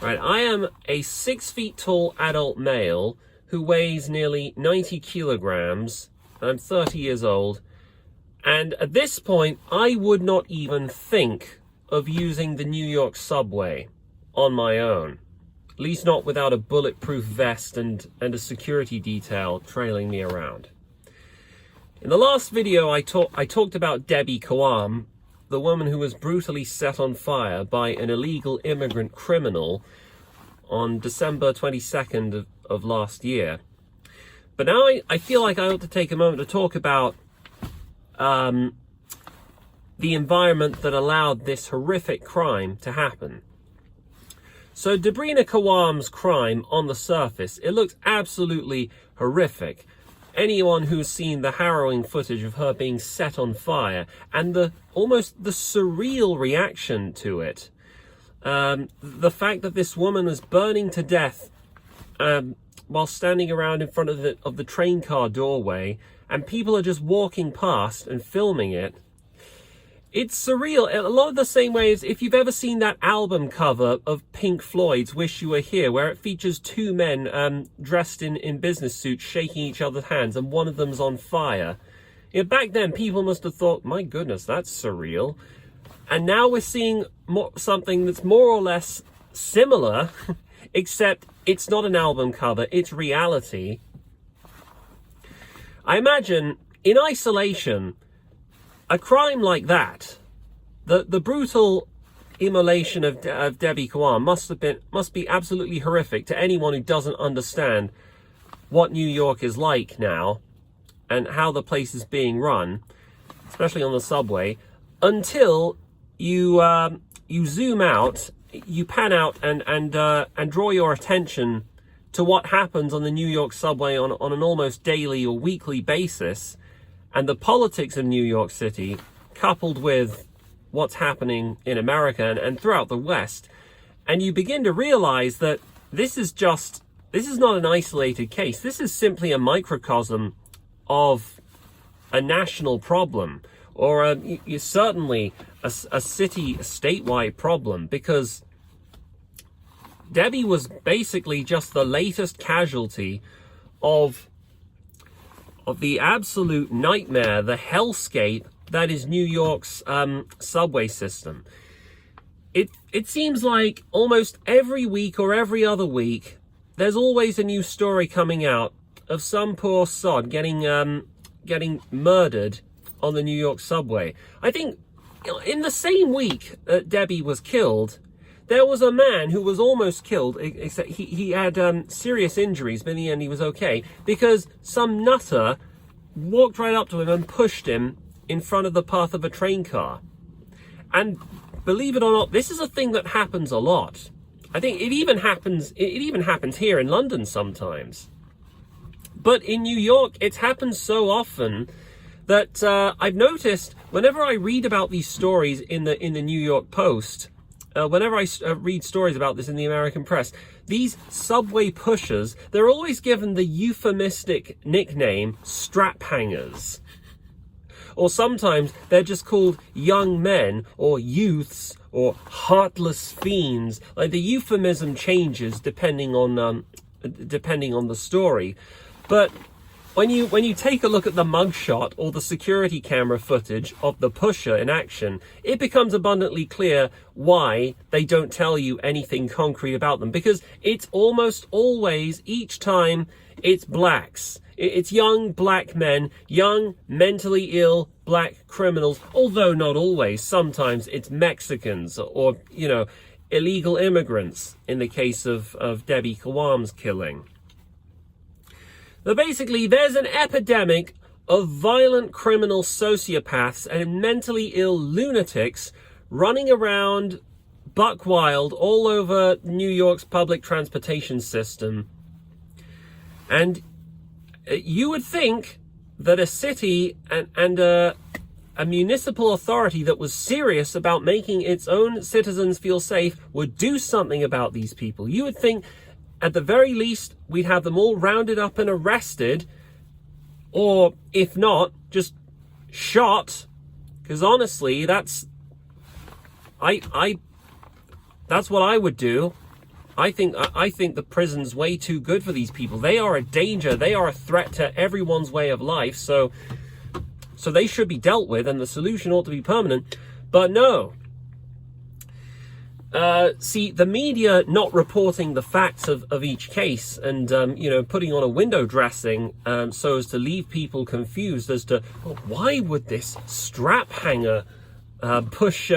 Right, I am a 6 feet tall adult male who weighs nearly 90 kilograms. I'm 30 years old. And at this point, I would not even think of using the New York subway on my own. At least not without a bulletproof vest and a security detail trailing me around. In the last video, I talked about Debbie Kawam, the woman who was brutally set on fire by an illegal immigrant criminal on December 22nd of last year. But now I feel like I ought to take a moment to talk about the environment that allowed this horrific crime to happen. So Debrina Kawam's crime on the surface, it looks absolutely horrific. Anyone who's seen the harrowing footage of her being set on fire and almost the surreal reaction to it, the fact that this woman was burning to death while standing around in front of the train car doorway, and people are just walking past and filming it. It's surreal. A lot of the same way as if you've ever seen that album cover of Pink Floyd's Wish You Were Here, where it features two men dressed in business suits shaking each other's hands, and one of them's on fire. You know, back then, people must have thought, my goodness, that's surreal. And now we're seeing something that's more or less similar, except it's not an album cover, it's reality. I imagine, in isolation, a crime like that, the brutal immolation of Debbie Kawam must be absolutely horrific to anyone who doesn't understand what New York is like now and how the place is being run, especially on the subway, until you zoom out, you pan out and draw your attention to what happens on the New York subway on an almost daily or weekly basis, and the politics of New York City, coupled with what's happening in America and throughout the West. And you begin to realize that this is not an isolated case. This is simply a microcosm of a national problem, or certainly a statewide problem, because Debbie was basically just the latest casualty of the absolute nightmare, the hellscape that is New York's subway system. It seems like almost every week or every other week, there's always a new story coming out of some poor sod getting murdered on the New York subway. I think in the same week that Debbie was killed, there was a man who was almost killed, except he had serious injuries, but in the end he was okay, because some nutter walked right up to him and pushed him in front of the path of a train car. And believe it or not, this is a thing that happens a lot. I think it even happens here in London sometimes. But in New York, it's happened so often that I've noticed whenever I read about these stories in the New York Post, whenever I read stories about this in the American press, these subway pushers, they're always given the euphemistic nickname strap hangers. Or sometimes they're just called young men or youths or heartless fiends. Like, the euphemism changes depending on the story. But when you take a look at the mugshot or the security camera footage of the pusher in action, it becomes abundantly clear why they don't tell you anything concrete about them. Because it's almost always, each time, it's blacks. It's young black men, young mentally ill black criminals, although not always. Sometimes it's Mexicans or, illegal immigrants in the case of Debbie Kawam's killing. But basically, there's an epidemic of violent criminal sociopaths and mentally ill lunatics running around buck wild all over New York's public transportation system. And you would think that a city and a municipal authority that was serious about making its own citizens feel safe would do something about these people. You would think, at the very least, we'd have them all rounded up and arrested, or if not, just shot. Because honestly, that's what I would do. I think the prison's way too good for these people. They are a danger. They are a threat to everyone's way of life. So they should be dealt with, and the solution ought to be permanent. But no. See, the media not reporting the facts of each case and, putting on a window dressing so as to leave people confused as to why would this strap hanger push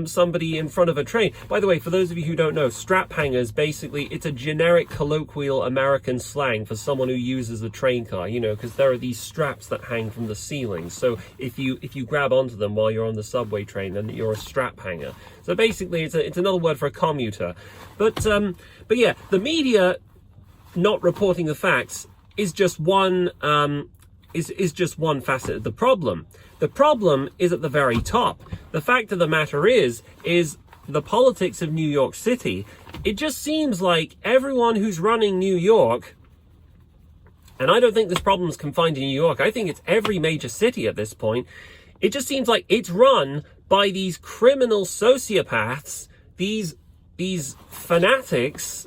somebody in front of a train. By the way, for those of you who don't know, strap hangers, basically, it's a generic colloquial American slang for someone who uses a train car, because there are these straps that hang from the ceiling. So if you grab onto them while you're on the subway train, then you're a strap hanger. So basically, it's another word for a commuter. But yeah, the media not reporting the facts is just one is just one facet of the problem. The problem is at the very top. The fact of the matter is the politics of New York City. It just seems like everyone who's running New York, and I don't think this problem is confined to New York, I think it's every major city at this point, it just seems like it's run by these criminal sociopaths, these fanatics,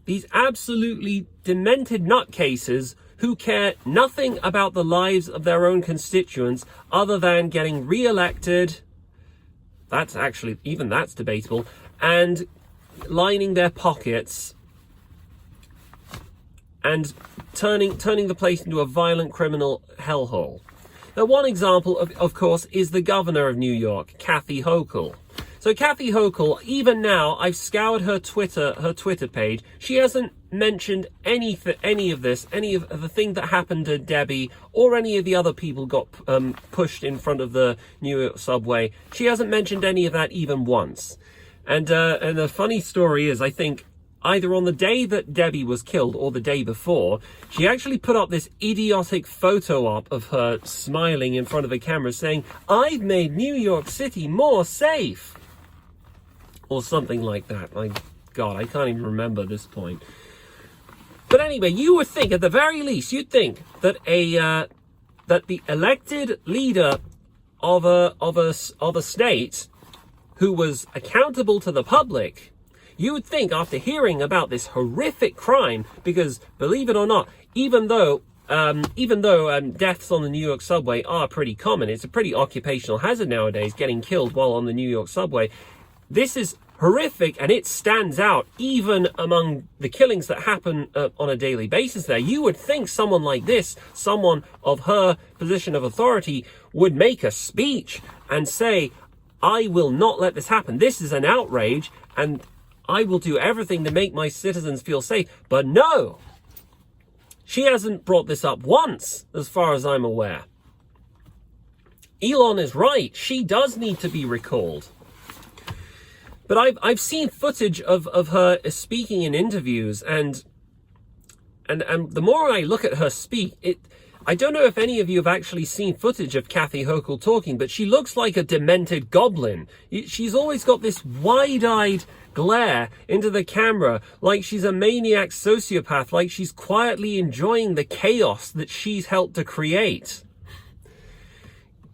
these absolutely demented nutcases who care nothing about the lives of their own constituents other than getting re-elected. That's debatable. And lining their pockets and turning the place into a violent criminal hellhole. Now, one example, of course, is the governor of New York, Kathy Hochul. So Kathy Hochul, even now, I've scoured her Twitter page. She hasn't mentioned any of the thing that happened to Debbie or any of the other people got pushed in front of the New York subway. She hasn't mentioned any of that even once. And the funny story is, I think, either on the day that Debbie was killed or the day before, she actually put up this idiotic photo op of her smiling in front of a camera saying, "I've made New York City more safe." Or something like that. My God, I can't even remember at this point. But anyway, you would think, at the very least, you'd think that that the elected leader of a state who was accountable to the public, you would think, after hearing about this horrific crime, because believe it or not, even though deaths on the New York subway are pretty common, it's a pretty occupational hazard nowadays, getting killed while on the New York subway. This is horrific, and it stands out even among the killings that happen on a daily basis there. You would think someone like this, someone of her position of authority, would make a speech and say, "I will not let this happen. This is an outrage, and I will do everything to make my citizens feel safe." But no, she hasn't brought this up once, as far as I'm aware. Elon is right. She does need to be recalled. But I've seen footage of her speaking in interviews, and the more I look at her speak, I don't know if any of you have actually seen footage of Kathy Hochul talking, but she looks like a demented goblin. She's always got this wide-eyed glare into the camera, like she's a maniac sociopath, like she's quietly enjoying the chaos that she's helped to create.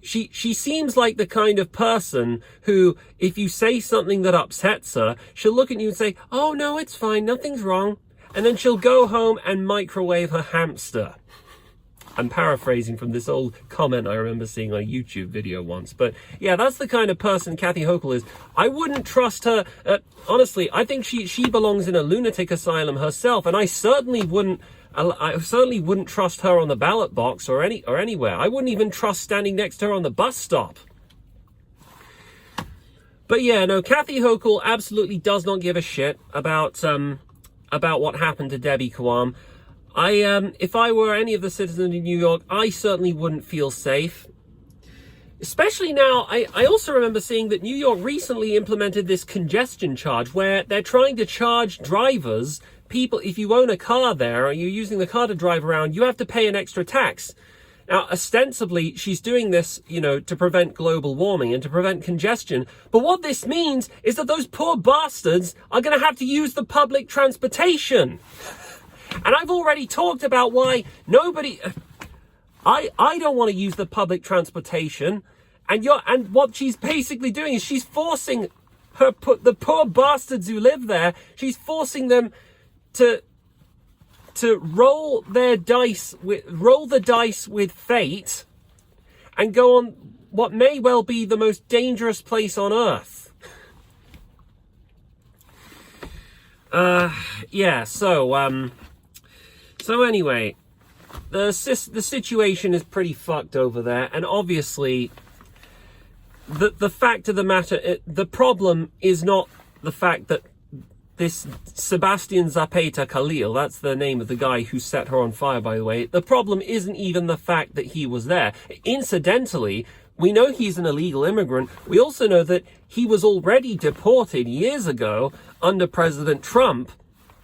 She seems like the kind of person who, if you say something that upsets her, she'll look at you and say, "Oh, no, it's fine, nothing's wrong." And then she'll go home and microwave her hamster. I'm paraphrasing from this old comment I remember seeing on a YouTube video once. But yeah, that's the kind of person Kathy Hochul is. I wouldn't trust her. Honestly, I think she belongs in a lunatic asylum herself. And I certainly wouldn't trust her on the ballot box or anywhere. I wouldn't even trust standing next to her on the bus stop. But yeah, no, Kathy Hochul absolutely does not give a shit about what happened to Debbie Kwan. If I were any of the citizens in New York, I certainly wouldn't feel safe. Especially now, I also remember seeing that New York recently implemented this congestion charge where they're trying to charge drivers, people, if you own a car there or you're using the car to drive around, you have to pay an extra tax. Now, ostensibly, she's doing this, to prevent global warming and to prevent congestion. But what this means is that those poor bastards are going to have to use the public transportation. And I've already talked about why I don't want to use the public transportation. And what she's basically doing is she's forcing the poor bastards who live there, she's forcing them to roll the dice with fate and go on what may well be the most dangerous place on earth. So anyway, the situation is pretty fucked over there, and obviously the fact of the matter, the problem is not the fact that this Sebastian Zapata Khalil, that's the name of the guy who set her on fire, by the way. The problem isn't even the fact that he was there. Incidentally, we know he's an illegal immigrant. We also know that he was already deported years ago under President Trump.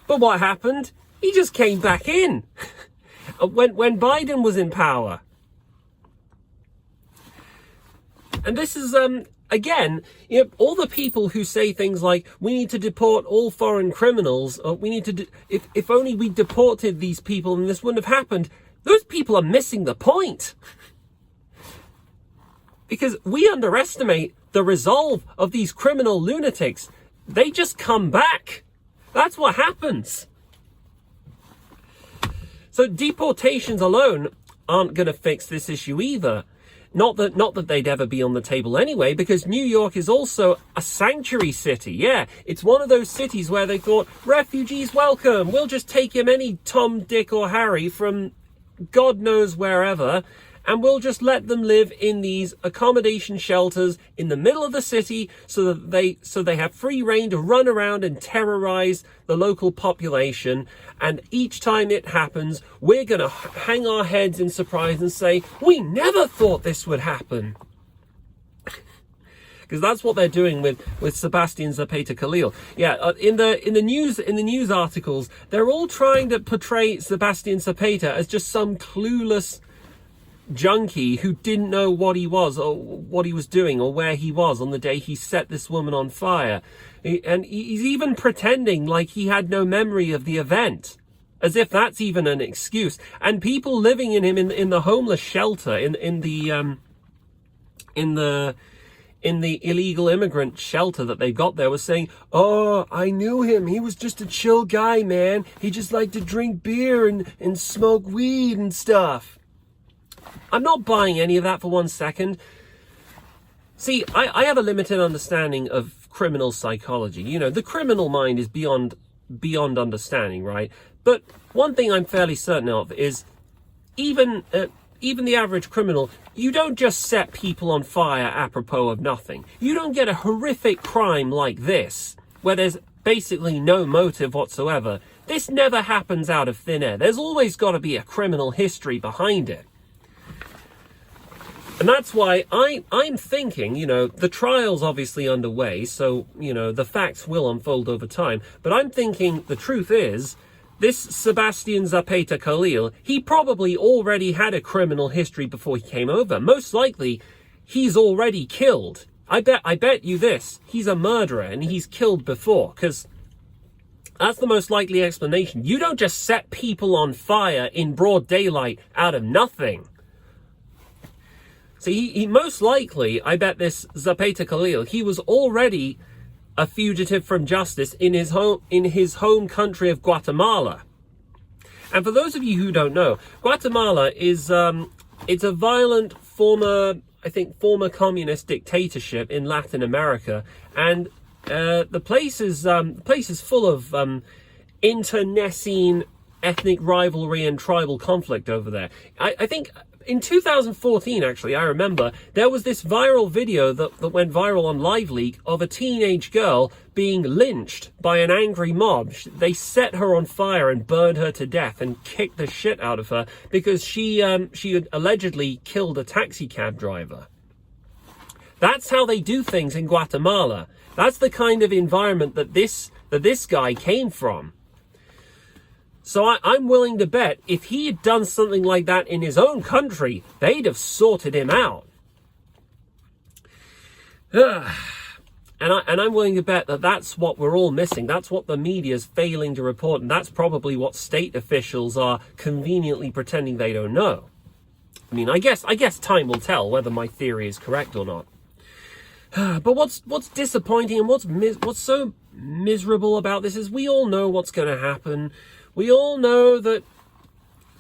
But what happened? He just came back in when Biden was in power. And this is, again, you know, all the people who say things like, we need to deport all foreign criminals, or we need to, if only we deported these people and this wouldn't have happened, those people are missing the point. Because we underestimate the resolve of these criminal lunatics. They just come back. That's what happens. So deportations alone aren't going to fix this issue either. Not that they'd ever be on the table anyway, because New York is also a sanctuary city. Yeah, it's one of those cities where they thought, refugees welcome. We'll just take him, any Tom, Dick or Harry from God knows wherever, and we'll just let them live in these accommodation shelters in the middle of the city so that they have free reign to run around and terrorize the local population. And each time it happens, we're going to hang our heads in surprise and say, we never thought this would happen. Because that's what they're doing with Sebastian Zapata Khalil. Yeah, in the news articles, they're all trying to portray Sebastian Zapata as just some clueless junkie who didn't know what he was or what he was doing or where he was on the day he set this woman on fire. And he's even pretending like he had no memory of the event, as if that's even an excuse. And people living in him in the homeless shelter, in the illegal immigrant shelter that they got there, was saying, oh, I knew him. He was just a chill guy, man. He just liked to drink beer and smoke weed and stuff. I'm not buying any of that for 1 second. See, I have a limited understanding of criminal psychology. You know, the criminal mind is beyond understanding, right? But one thing I'm fairly certain of is even the average criminal, you don't just set people on fire apropos of nothing. You don't get a horrific crime like this, where there's basically no motive whatsoever. This never happens out of thin air. There's always got to be a criminal history behind it. And that's why I'm thinking, you know, the trial's obviously underway, so, you know, the facts will unfold over time. But I'm thinking the truth is, this Sebastian Zapata Khalil, he probably already had a criminal history before he came over. Most likely, he's already killed. I bet you this, he's a murderer and he's killed before, because that's the most likely explanation. You don't just set people on fire in broad daylight out of nothing. So he most likely, I bet this Zapata Khalil, he was already a fugitive from justice in his home country of Guatemala. And for those of you who don't know, Guatemala is it's a violent former communist dictatorship in Latin America, and the place is full of internecine ethnic rivalry and tribal conflict over there. I think in 2014, actually, I remember, there was this viral video that went viral on LiveLeak of a teenage girl being lynched by an angry mob. They set her on fire and burned her to death and kicked the shit out of her because she had allegedly killed a taxi cab driver. That's how they do things in Guatemala. That's the kind of environment that this guy came from. So I'm willing to bet if he had done something like that in his own country, they'd have sorted him out. And I'm willing to bet that that's what we're all missing. That's what the media's failing to report, and that's probably what state officials are conveniently pretending they don't know. I mean, I guess time will tell whether my theory is correct or not. But what's disappointing and what's so miserable about this is we all know what's going to happen. We all know that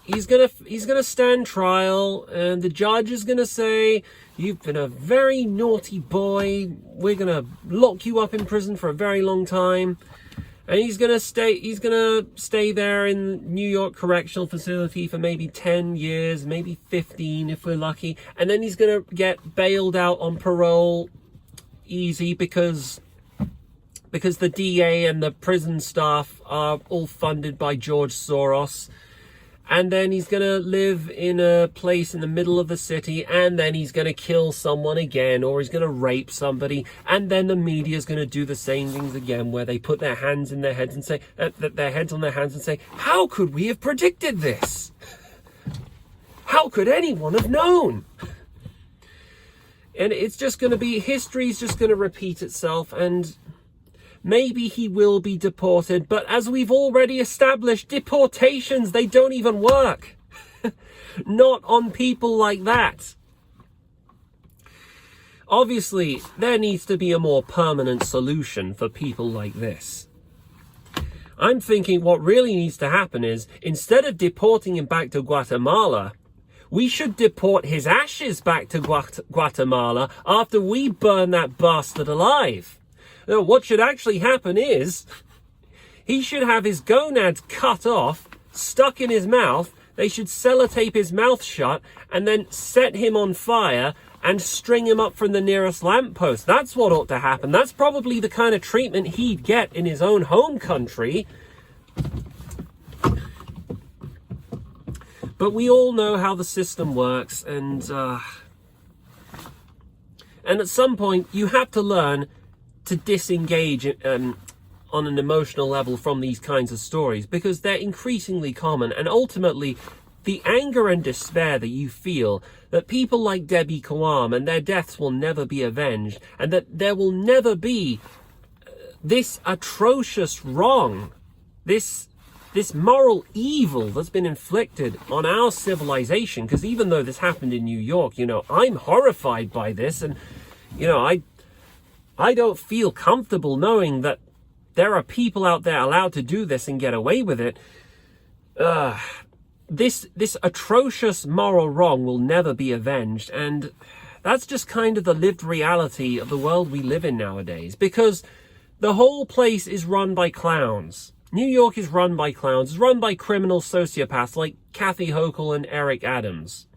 he's gonna stand trial, and the judge is gonna say, "You've been a very naughty boy. We're gonna lock you up in prison for a very long time." And he's gonna stay there in New York Correctional Facility for maybe 10 years, maybe 15 if we're lucky. And then he's gonna get bailed out on parole easy because the DA and the prison staff are all funded by George Soros. And then he's going to live in a place in the middle of the city, and then he's going to kill someone again, or he's going to rape somebody, and then the media is going to do the same things again, where they put their hands in their heads and say, their heads on their hands and say, "How could we have predicted this? How could anyone have known?" And it's just going to be, history's just going to repeat itself, and maybe he will be deported, but as we've already established, deportations, they don't even work. Not on people like that. Obviously, there needs to be a more permanent solution for people like this. I'm thinking what really needs to happen is, instead of deporting him back to Guatemala, we should deport his ashes back to Guatemala after we burn that bastard alive. Now, what should actually happen is, he should have his gonads cut off, stuck in his mouth. They should sellotape his mouth shut and then set him on fire and string him up from the nearest lamppost. That's what ought to happen. That's probably the kind of treatment he'd get in his own home country. But we all know how the system works, and at some point you have to learn to disengage on an emotional level from these kinds of stories, because they're increasingly common, and ultimately the anger and despair that you feel that people like Debbie Kawam and their deaths will never be avenged, and that there will never be this atrocious wrong, this moral evil that's been inflicted on our civilization. Because even though this happened in New York, I'm horrified by this, and I don't feel comfortable knowing that there are people out there allowed to do this and get away with it. This atrocious moral wrong will never be avenged, and that's just kind of the lived reality of the world we live in nowadays, because the whole place is run by clowns. New York is run by clowns. It's run by criminal sociopaths like Kathy Hochul and Eric Adams.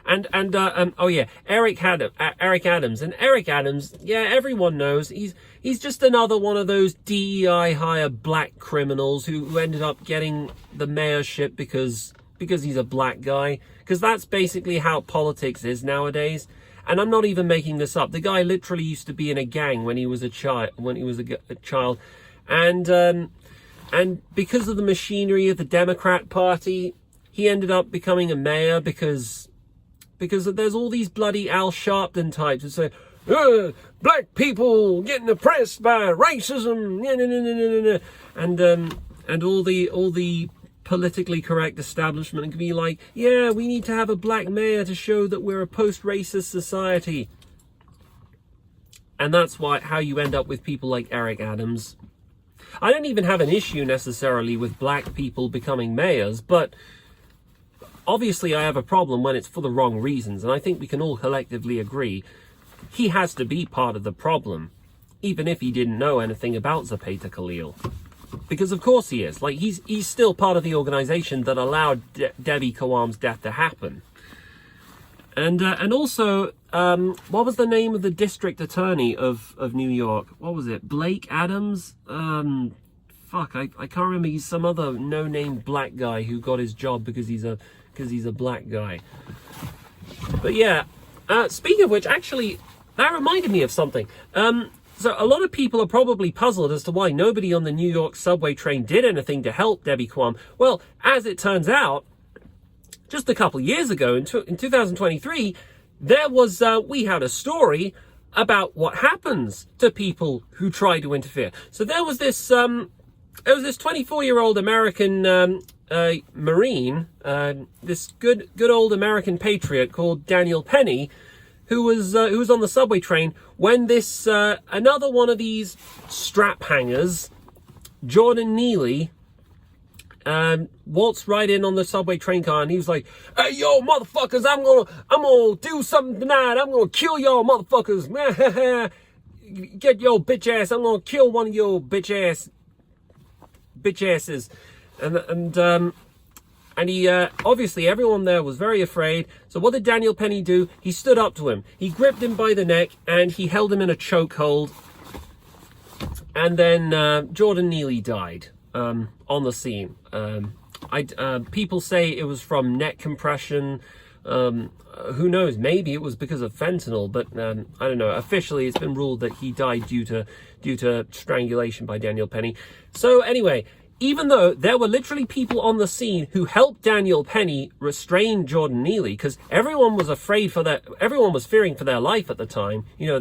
Eric Adams. And Eric Adams, yeah, everyone knows he's just another one of those DEI hire black criminals who ended up getting the mayorship because he's a black guy. Because that's basically how politics is nowadays. And I'm not even making this up. The guy literally used to be in a gang when he was a child. And because of the machinery of the Democrat Party, he ended up becoming a mayor because there's all these bloody Al Sharpton types who say, black people getting oppressed by racism, and all the politically correct establishment can be like, yeah, we need to have a black mayor to show that we're a post-racist society. And that's how you end up with people like Eric Adams. I don't even have an issue necessarily with black people becoming mayors, but obviously I have a problem when it's for the wrong reasons, and I think we can all collectively agree he has to be part of the problem, even if he didn't know anything about Zepeda Khalil. Because of course he is. Like, he's still part of the organization that allowed Debbie Kawam's death to happen. And also, what was the name of the district attorney of New York? What was it? Blake Adams? I can't remember. He's some other no-name black guy who got his job because he's a black guy. But yeah, speaking of which, actually, that reminded me of something. So a lot of people are probably puzzled as to why nobody on the New York subway train did anything to help Debbie Kawam. Well, as it turns out, just a couple of years ago, in 2023, we had a story about what happens to people who try to interfere. So there was this 24-year-old American Marine, this good old American patriot called Daniel Penny, who was on the subway train when this another one of these strap hangers, Jordan Neely, waltzed right in on the subway train car, and he was like, "Hey, yo, motherfuckers, I'm gonna do something tonight. I'm gonna kill y'all motherfuckers. Get your bitch ass. I'm gonna kill one of your bitch asses." And he, obviously everyone there was very afraid. So what did Daniel Penny do? He stood up to him. He gripped him by the neck and he held him in a chokehold. And then Jordan Neely died on the scene. People say it was from neck compression. Who knows? Maybe it was because of fentanyl, but I don't know. Officially, it's been ruled that he died due to strangulation by Daniel Penny. So anyway, even though there were literally people on the scene who helped Daniel Penny restrain Jordan Neely, because everyone was fearing for their life at the time. You know,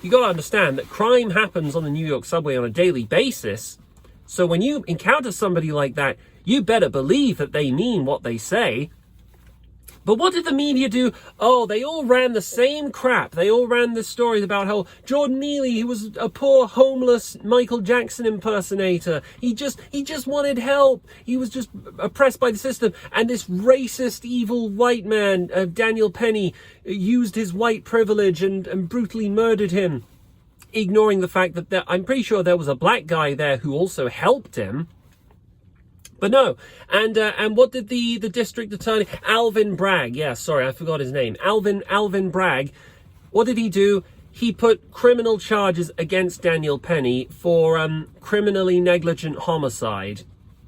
you got to understand that crime happens on the New York subway on a daily basis. So when you encounter somebody like that, you better believe that they mean what they say. But what did the media do? Oh, they all ran the same crap. They all ran the stories about how Jordan Neely, he was a poor homeless Michael Jackson impersonator. He just wanted help. He was just oppressed by the system. And this racist, evil white man, Daniel Penny, used his white privilege and brutally murdered him, ignoring the fact that I'm pretty sure there was a black guy there who also helped him. But no, and what did the district attorney, Alvin Bragg, yeah, sorry, I forgot his name, Alvin Bragg, what did he do? He put criminal charges against Daniel Penny for criminally negligent homicide,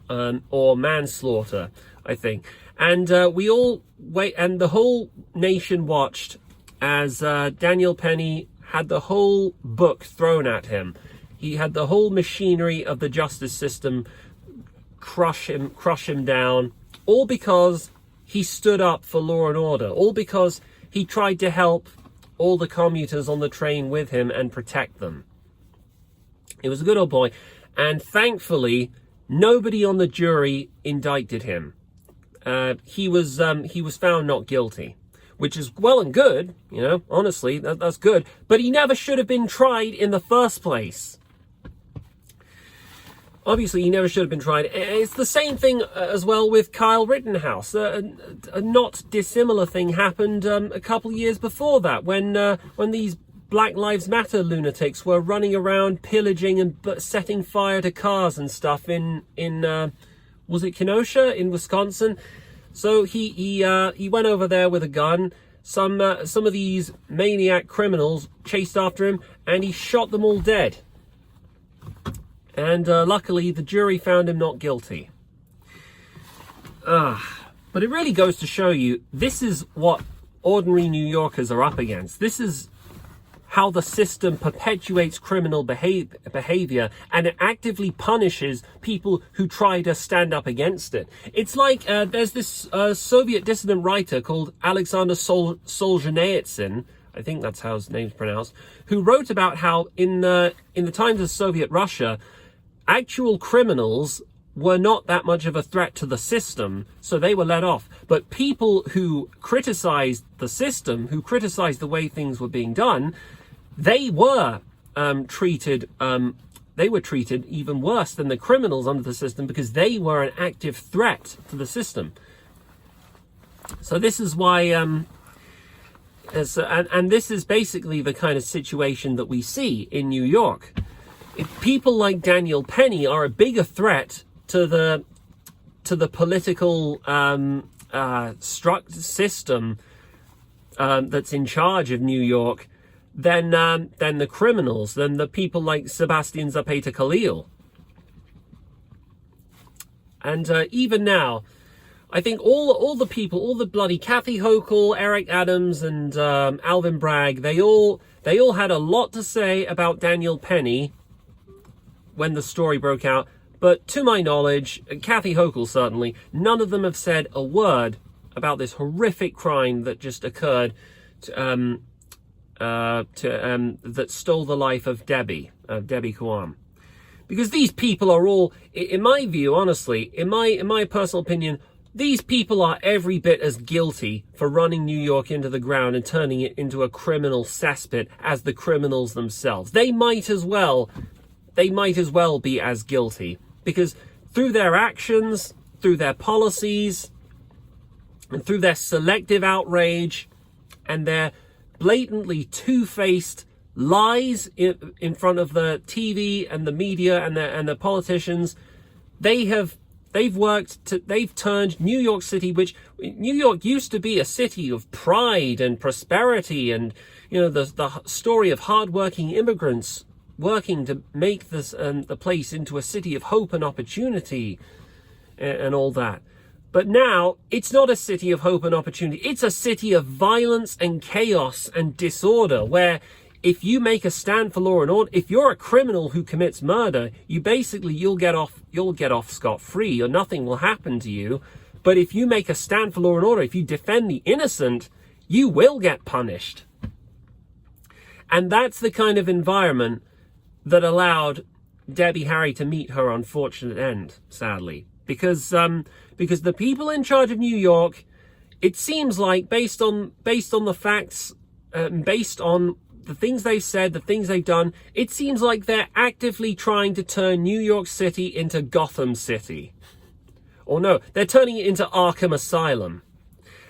or manslaughter, I think. And we all wait, and the whole nation watched as Daniel Penny had the whole book thrown at him. He had the whole machinery of the justice system crush him down, all because he stood up for law and order, all because he tried to help all the commuters on the train with him and protect them. He was a good old boy, and thankfully nobody on the jury indicted him. He was found not guilty, which is well and good, you know, honestly, that's good, but he never should have been tried in the first place. Obviously, he never should have been tried. It's the same thing as well with Kyle Rittenhouse. A not dissimilar thing happened a couple years before that, when these Black Lives Matter lunatics were running around pillaging and setting fire to cars and stuff in was it Kenosha in Wisconsin? So he went over there with a gun. Some of these maniac criminals chased after him, and he shot them all dead. And luckily, the jury found him not guilty. But it really goes to show you, this is what ordinary New Yorkers are up against. This is how the system perpetuates criminal behavior, and it actively punishes people who try to stand up against it. It's like there's this Soviet dissident writer called Alexander Solzhenitsyn, I think that's how his name's pronounced, who wrote about how in the times of Soviet Russia, actual criminals were not that much of a threat to the system, so they were let off. But people who criticized the system, who criticized the way things were being done, they were treated even worse than the criminals under the system, because they were an active threat to the system. So this is why, and this is basically the kind of situation that we see in New York. If people like Daniel Penny are a bigger threat to the political system that's in charge of New York than the criminals, than the people like Sebastian Zapata Khalil. And even now, I think all the people, all the bloody Kathy Hochul, Eric Adams, and Alvin Bragg, they all had a lot to say about Daniel Penny when the story broke out. But to my knowledge, Kathy Hochul certainly, none of them have said a word about this horrific crime that just occurred that stole the life of Debbie Kwan. Because these people are all, in my view, honestly, in my personal opinion, these people are every bit as guilty for running New York into the ground and turning it into a criminal cesspit as the criminals themselves. They might as well be as guilty, because through their actions, through their policies, and through their selective outrage and their blatantly two-faced lies in front of the TV and the media and the politicians, they've turned New York City, which New York used to be a city of pride and prosperity, and the story of hardworking immigrants working to make this the place into a city of hope and opportunity and all that. But now it's not a city of hope and opportunity. It's a city of violence and chaos and disorder, where if you make a stand for law and order, if you're a criminal who commits murder, you'll get off scot-free, or nothing will happen to you. But if you make a stand for law and order, if you defend the innocent, you will get punished. And that's the kind of environment that allowed Debbie Harry to meet her unfortunate end, sadly. Because the people in charge of New York, it seems like, based on the facts, based on the things they've said, the things they've done, it seems like they're actively trying to turn New York City into Gotham City. Or no, they're turning it into Arkham Asylum.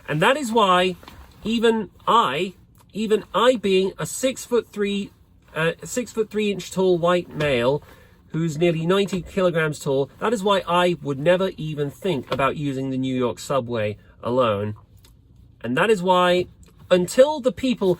And that is why even I being a 6'3" tall white male who's nearly 90 kilograms tall, that is why I would never even think about using the New York subway alone. And that is why until the people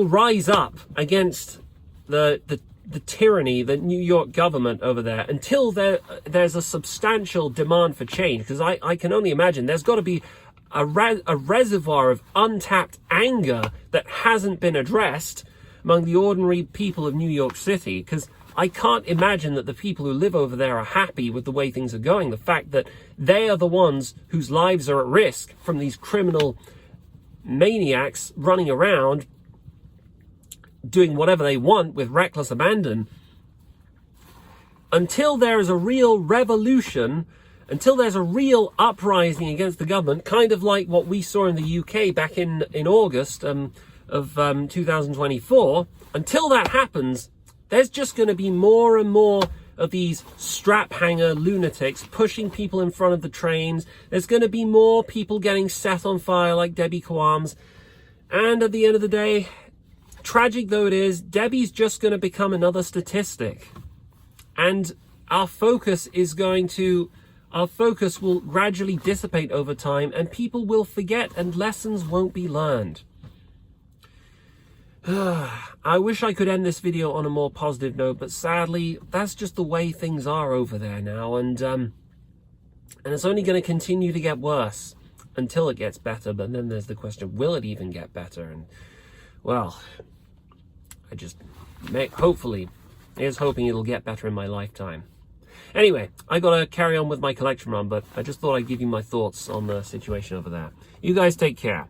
rise up against the tyranny, the New York government over there, until there's a substantial demand for change, because I can only imagine there's got to be a reservoir of untapped anger that hasn't been addressed among the ordinary people of New York City, because I can't imagine that the people who live over there are happy with the way things are going. The fact that they are the ones whose lives are at risk from these criminal maniacs running around doing whatever they want with reckless abandon. Until there is a real revolution, until there's a real uprising against the government, kind of like what we saw in the UK back in August of 2024, until that happens, there's just going to be more and more of these strap-hanger lunatics pushing people in front of the trains. There's going to be more people getting set on fire like Debbie Kowam's. And at the end of the day, tragic though it is, Debbie's just going to become another statistic. And our focus will gradually dissipate over time, and people will forget, and lessons won't be learned. I wish I could end this video on a more positive note, but sadly, that's just the way things are over there now, and it's only going to continue to get worse until it gets better. But then there's the question, will it even get better? And, well, hopefully, here's hoping it'll get better in my lifetime. Anyway, I gotta carry on with my collection run, but I just thought I'd give you my thoughts on the situation over there. You guys take care.